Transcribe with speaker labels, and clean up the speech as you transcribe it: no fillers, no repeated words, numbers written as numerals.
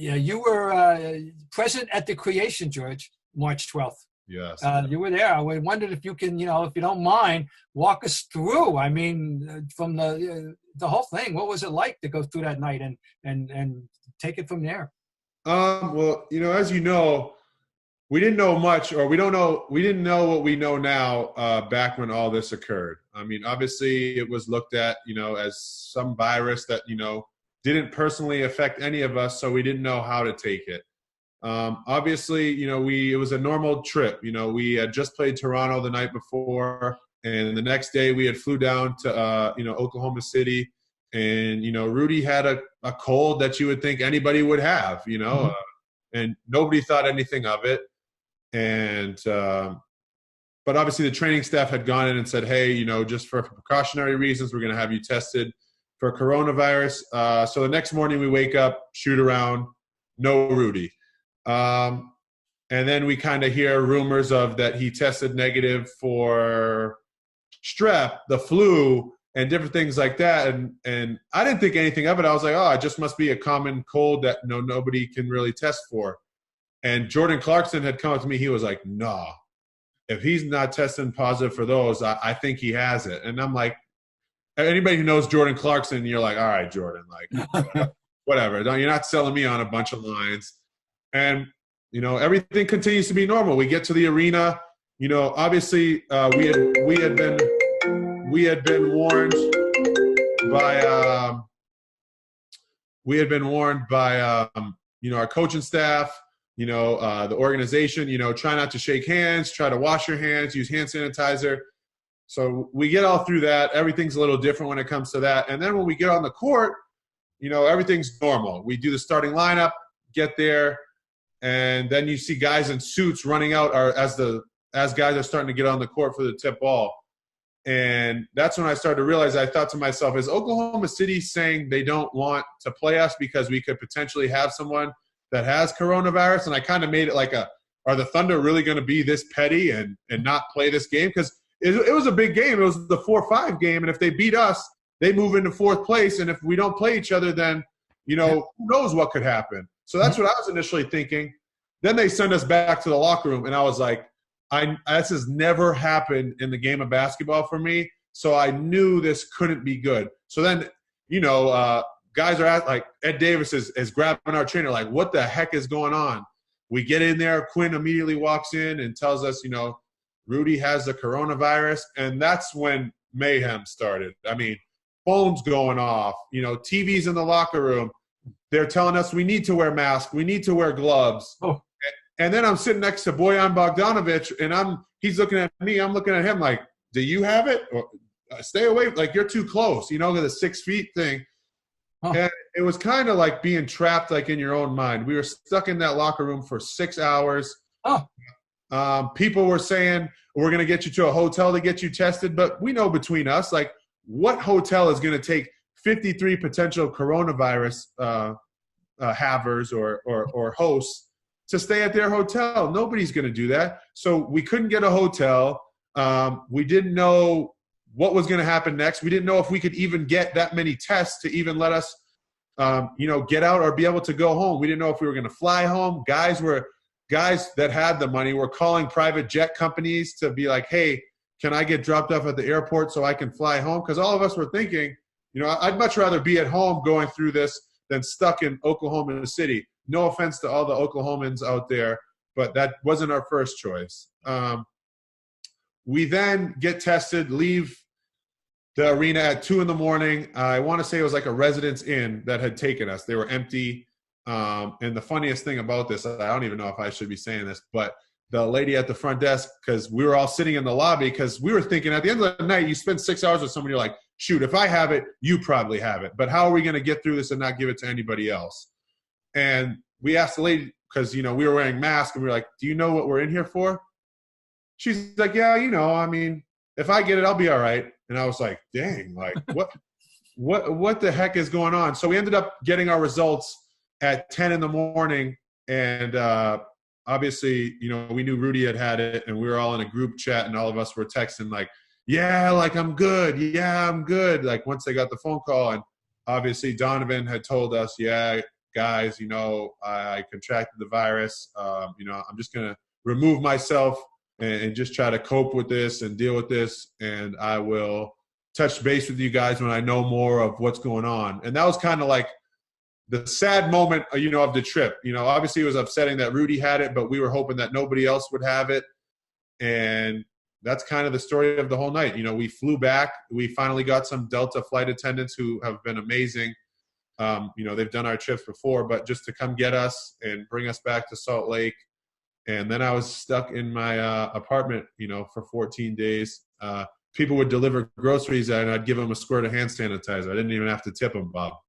Speaker 1: Yeah, you were present at the creation, George, March 12th.
Speaker 2: Yes.
Speaker 1: You were there. I wondered if you can, if you don't mind, walk us through. I mean, from the whole thing. What was it like to go through that night and take it from there?
Speaker 2: Well, as you know, we didn't know much, or we didn't know what we know now back when all this occurred. I mean, obviously it was looked at, as some virus that, didn't personally affect any of us, so we didn't know how to take it. Obviously, it was a normal trip. We had just played Toronto the night before, and the next day we had flew down to, Oklahoma City. And, Rudy had a cold that you would think anybody would have, and nobody thought anything of it. And, but obviously the training staff had gone in and said, hey, just for precautionary reasons, we're going to have you tested for coronavirus. So the next morning we wake up, shoot around, no Rudy. And then we kind of hear rumors of that he tested negative for strep, the flu, and different things like that. And I didn't think anything of it. I was like, oh, it just must be a common cold that nobody can really test for. And Jordan Clarkson had come up to me. He was like, no, if he's not testing positive for those, I think he has it. And I'm like, anybody who knows Jordan Clarkson, you're like, all right, Jordan, like, whatever. You're not selling me on a bunch of lines. And, everything continues to be normal. We get to the arena. Obviously we had been warned by our coaching staff, the organization, try not to shake hands, try to wash your hands, use hand sanitizer. So we get all through that. Everything's a little different when it comes to that. And then when we get on the court, everything's normal. We do the starting lineup, get there, and then you see guys in suits running out as guys are starting to get on the court for the tip ball. And that's when I started to realize, I thought to myself, is Oklahoma City saying they don't want to play us because we could potentially have someone that has coronavirus? And I kind of made it like are the Thunder really going to be this petty and not play this game? Because it was a big game. It was the 4-5 game. And if they beat us, they move into fourth place. And if we don't play each other, then, who knows what could happen? So that's what I was initially thinking. Then they send us back to the locker room. And I was like, this has never happened in the game of basketball for me, so I knew this couldn't be good. So then, guys are like Ed Davis is grabbing our trainer, like, what the heck is going on? We get in there. Quinn immediately walks in and tells us, Rudy has the coronavirus, and that's when mayhem started. I mean, phones going off, TVs in the locker room. They're telling us we need to wear masks, we need to wear gloves. Oh. And then I'm sitting next to Bojan Bogdanovic, and he's looking at me. I'm looking at him like, do you have it? Or stay away. Like, you're too close, the 6 feet thing. Oh. And it was kind of like being trapped, like, in your own mind. We were stuck in that locker room for 6 hours. Oh. People were saying, we're going to get you to a hotel to get you tested. But we know between us, like, what hotel is going to take 53 potential coronavirus havers or hosts to stay at their hotel? Nobody's going to do that. So we couldn't get a hotel. We didn't know what was going to happen next. We didn't know if we could even get that many tests to even let us, get out or be able to go home. We didn't know if we were going to fly home. Guys that had the money were calling private jet companies to be like, hey, can I get dropped off at the airport so I can fly home? Because all of us were thinking, I'd much rather be at home going through this than stuck in Oklahoma City. No offense to all the Oklahomans out there, but that wasn't our first choice. We then get tested, leave the arena at 2 a.m. I want to say it was like a Residence Inn that had taken us. They were empty. And the funniest thing about this, I don't even know if I should be saying this, but the lady at the front desk, because we were all sitting in the lobby, because we were thinking at the end of the night, you spend 6 hours with someone, you're like, shoot, if I have it, you probably have it. But how are we going to get through this and not give it to anybody else? And we asked the lady, because, we were wearing masks, and we were like, do you know what we're in here for? She's like, yeah, I mean, if I get it, I'll be all right. And I was like, dang, like, what the heck is going on? So we ended up getting our results at 10 a.m. And obviously, we knew Rudy had it, and we were all in a group chat, and all of us were texting like, yeah, like, I'm good. Yeah, I'm good. Like, once they got the phone call, and obviously Donovan had told us, yeah, guys, you know, I contracted the virus. You know, I'm just going to remove myself and just try to cope with this and deal with this. And I will touch base with you guys when I know more of what's going on. And that was kind of like the sad moment, you know, of the trip. You know, obviously it was upsetting that Rudy had it, but we were hoping that nobody else would have it. And that's kind of the story of the whole night. You know, we flew back. We finally got some Delta flight attendants who have been amazing. You know, they've done our trips before, but just to come get us and bring us back to Salt Lake. And then I was stuck in my apartment, you know, for 14 days. People would deliver groceries and I'd give them a squirt of hand sanitizer. I didn't even have to tip them, Bob.